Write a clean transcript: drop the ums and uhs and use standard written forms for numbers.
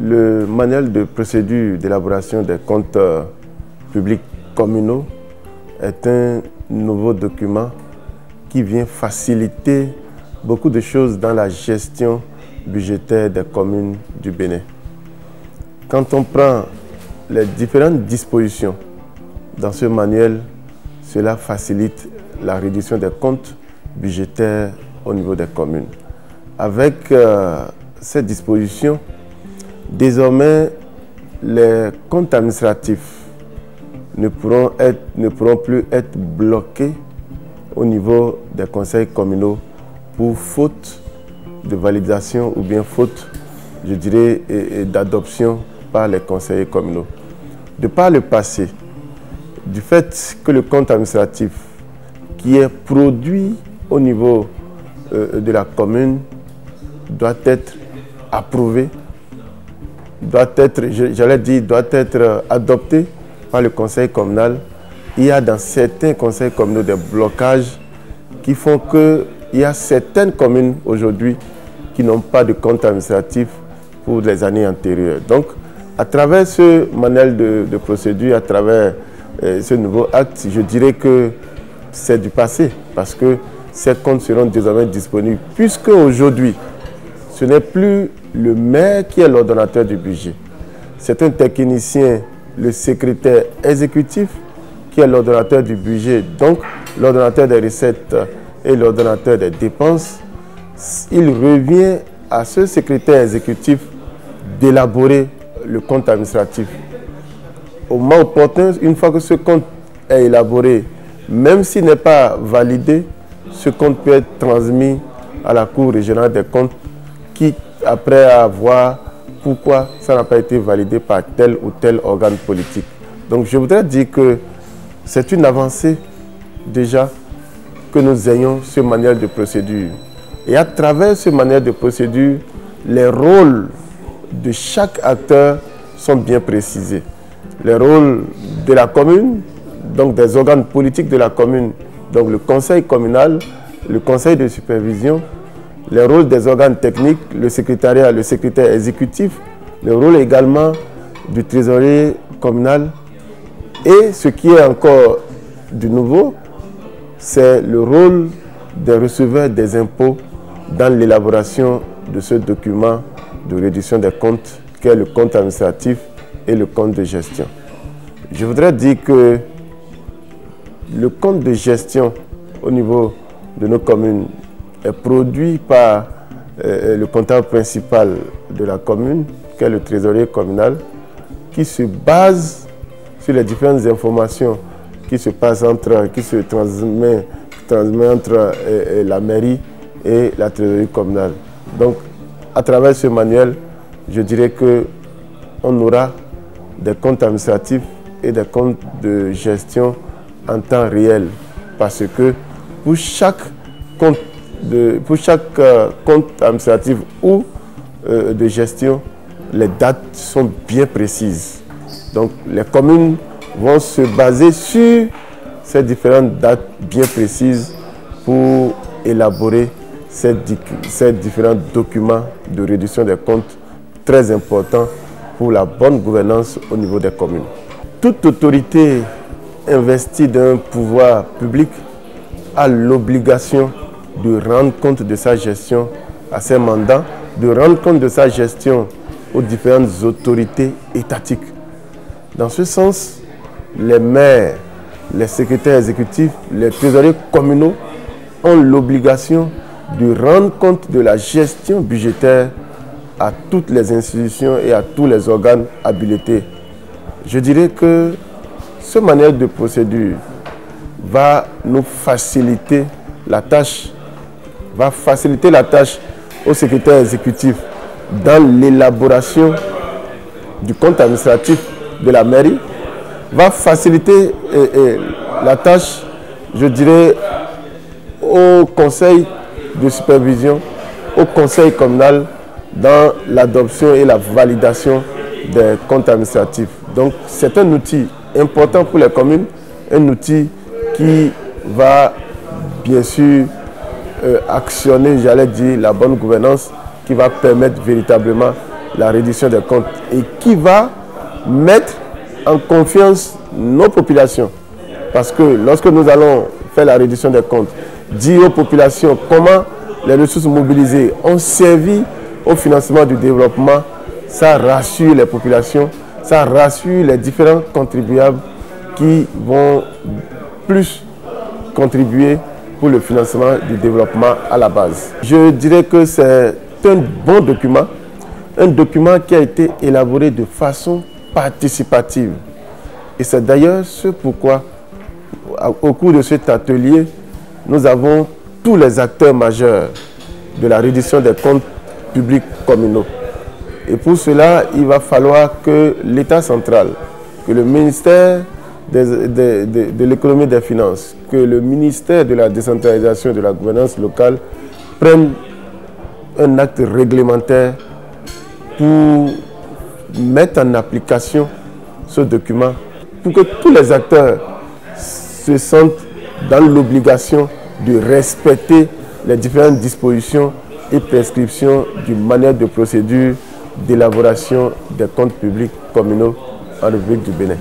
Le manuel de procédure d'élaboration des comptes publics communaux est un nouveau document qui vient faciliter beaucoup de choses dans la gestion budgétaire des communes du Bénin. Quand on prend les différentes dispositions dans ce manuel, cela facilite la réduction des comptes budgétaires au niveau des communes. Avec ces dispositions, désormais, les comptes administratifs ne pourront plus être bloqués au niveau des conseils communaux pour faute de validation ou bien faute, je dirais, d'adoption par les conseillers communaux. De par le passé, du fait que le compte administratif qui est produit au niveau de la commune doit être approuvé, doit être adopté par le conseil communal. Il y a dans certains conseils communaux des blocages qui font qu'il y a certaines communes aujourd'hui qui n'ont pas de compte administratif pour les années antérieures. Donc, à travers ce manuel de procédure, à travers ce nouveau acte, je dirais que c'est du passé parce que ces comptes seront désormais disponibles puisque aujourd'hui, ce n'est plus le maire qui est l'ordonnateur du budget. C'est un technicien, le secrétaire exécutif, qui est l'ordonnateur du budget, donc l'ordonnateur des recettes et l'ordonnateur des dépenses. Il revient à ce secrétaire exécutif d'élaborer le compte administratif. Au moment opportun, une fois que ce compte est élaboré, même s'il n'est pas validé, ce compte peut être transmis à la Cour régionale des comptes qui, après avoir pourquoi ça n'a pas été validé par tel ou tel organe politique. Donc je voudrais dire que c'est une avancée déjà que nous ayons ce manuel de procédure. Et à travers ce manuel de procédure, les rôles de chaque acteur sont bien précisés. Les rôles de la commune, donc des organes politiques de la commune, donc le conseil communal, le conseil de supervision, les rôles des organes techniques, le secrétariat, le secrétaire exécutif, le rôle également du trésorier communal. Et ce qui est encore du nouveau, c'est le rôle des receveurs des impôts dans l'élaboration de ce document de réduction des comptes, qui est le compte administratif et le compte de gestion. Je voudrais dire que le compte de gestion au niveau de nos communes est produit par le comptable principal de la commune, qui est le trésorier communal, qui se base sur les différentes informations qui se transmettent entre la mairie et la trésorerie communale. Donc, à travers ce manuel, je dirais qu'on aura des comptes administratifs et des comptes de gestion en temps réel, parce que pour chaque compte administratif ou de gestion, les dates sont bien précises. Donc les communes vont se baser sur ces différentes dates bien précises pour élaborer ces différents documents de réduction des comptes très importants pour la bonne gouvernance au niveau des communes. Toute autorité investie d'un pouvoir public a l'obligation de rendre compte de sa gestion à ses mandats, de rendre compte de sa gestion aux différentes autorités étatiques. Dans ce sens, les maires, les secrétaires exécutifs, les trésoriers communaux ont l'obligation de rendre compte de la gestion budgétaire à toutes les institutions et à tous les organes habilités. Je dirais que ce manuel de procédure va nous faciliter la tâche, au secrétaire exécutif dans l'élaboration du compte administratif de la mairie, va faciliter la tâche, je dirais, au conseil de supervision, au conseil communal dans l'adoption et la validation des comptes administratifs. Donc c'est un outil important pour les communes, un outil qui va bien sûr actionner, j'allais dire, la bonne gouvernance, qui va permettre véritablement la reddition des comptes et qui va mettre en confiance nos populations. Parce que lorsque nous allons faire la reddition des comptes, dire aux populations comment les ressources mobilisées ont servi au financement du développement, ça rassure les populations, ça rassure les différents contribuables qui vont plus contribuer pour le financement du développement à la base. Je dirais que c'est un bon document, un document qui a été élaboré de façon participative. Et c'est d'ailleurs ce pourquoi, au cours de cet atelier, nous avons tous les acteurs majeurs de la reddition des comptes publics communaux. Et pour cela, il va falloir que l'État central, que le ministère de l'économie et des finances, que le ministère de la décentralisation et de la gouvernance locale prennent un acte réglementaire pour mettre en application ce document, pour que tous les acteurs se sentent dans l'obligation de respecter les différentes dispositions et prescriptions du manuel de procédure d'élaboration des comptes publics communaux en République du Bénin.